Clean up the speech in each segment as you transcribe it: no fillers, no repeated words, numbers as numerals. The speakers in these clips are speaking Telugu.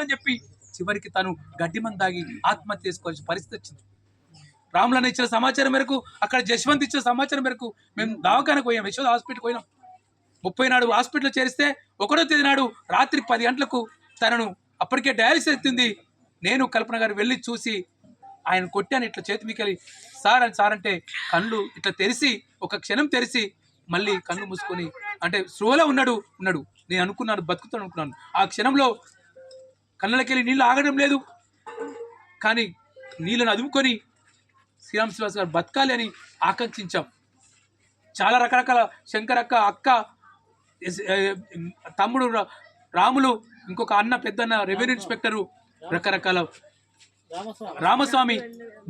అని చెప్పి చివరికి తను గడ్డిమందు తాగి ఆత్మహత్య చేసుకోవాల్సిన పరిస్థితి వచ్చింది. రాములన్న ఇచ్చిన సమాచారం మేరకు, అక్కడ జశ్వంత్ ఇచ్చిన సమాచారం మేరకు మేము దవాఖానకు పోయాం, యశోద హాస్పిటల్కి పోయినాం. 30 నాడు హాస్పిటల్లో చేరిస్తే 1వ తేదీ నాడు రాత్రి 10 గంటలకు తనను అప్పటికే డయాలిసిస్ ఎత్తింది. నేను కల్పన గారు వెళ్ళి చూసి ఆయన కొట్టాను, ఇట్లా చేతి మీకెళ్ళి సార్ అని సార్ అంటే కళ్ళు ఇట్లా తెరిచి ఒక క్షణం తెరిచి మళ్ళీ కళ్ళు మూసుకొని అంటే స్లోలో ఉన్నాడు. నేను అనుకున్నాను బతుకుతాను అనుకున్నాను. ఆ క్షణంలో కళ్ళకెళ్ళి నీళ్ళు ఆగడం లేదు, కానీ నీళ్ళను అదుముకొని శ్రీరామ్ శ్రీనివాస్ గారు బతకాలి అని ఆకాంక్షించాం. చాలా రకరకాల శంకరక్క, అక్క, తమ్ముడు రాములు, ఇంకొక అన్న, పెద్దన్న రెవెన్యూ ఇన్స్పెక్టరు, రకరకాల రామస్వామి,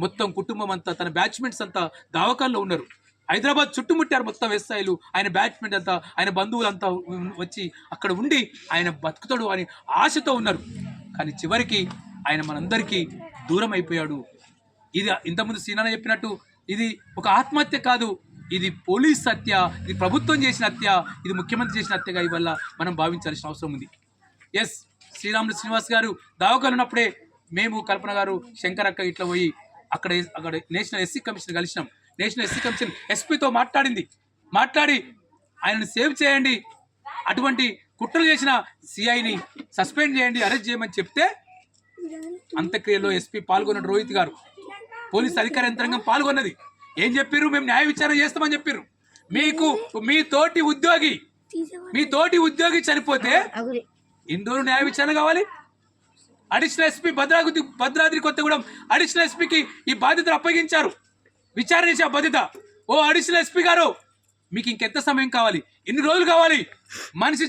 మొత్తం కుటుంబం అంతా తన బ్యాచ్మెంట్స్ అంతా దావకాల్లో ఉన్నారు. హైదరాబాద్ చుట్టుముట్టారు మొత్తం ఎస్ఐలు, ఆయన బ్యాచ్మెంట్ అంతా, ఆయన బంధువులంతా వచ్చి అక్కడ ఉండి ఆయన బతుకుతాడు అని ఆశతో ఉన్నారు. కానీ చివరికి ఆయన మనందరికీ దూరం అయిపోయాడు. ఇది ఇంతకుముందు సీనాన్న చెప్పినట్టు ఇది ఒక ఆత్మహత్య కాదు, ఇది పోలీస్ హత్య, ఇది ప్రభుత్వం చేసిన హత్య, ఇది ముఖ్యమంత్రి చేసిన హత్యగా ఇవల్ల మనం భావించాల్సిన అవసరం ఉంది. ఎస్, శ్రీరాములు శ్రీనివాస్ గారు దావకాలు ఉన్నప్పుడే మేము కల్పన గారు, శంకరక్క ఇట్లా పోయి అక్కడ నేషనల్ ఎస్సీ కమిషన్ కలిసినాం. నేషనల్ ఎస్సీ కమిషన్ ఎస్పీతో మాట్లాడి ఆయనను సేవ్ చేయండి, అటువంటి కుట్రలు చేసిన సిఐని సస్పెండ్ చేయండి, అరెస్ట్ చేయమని చెప్తే అంత్యక్రియలో ఎస్పీ పాల్గొన్న రోహిత్ గారు, పోలీస్ అధికార యంత్రాంగం పాల్గొన్నది. ఏం చెప్పారు? మేము న్యాయ విచారణ చేస్తామని చెప్పారు. మీకు మీ తోటి ఉద్యోగి చనిపోతే ఎన్ని రోజులు న్యాయ విచారణ కావాలి? Additional SP Bhadradri Kothagudem additional ఎస్పీకి ఈ బాధ్యతలు అప్పగించారు, విచారణ చేసే బాధ్యత. ఓ అడిషనల్ ఎస్పీ గారు, మీకు ఇంకెంత సమయం కావాలి? ఎన్ని రోజులు కావాలి? మనిషి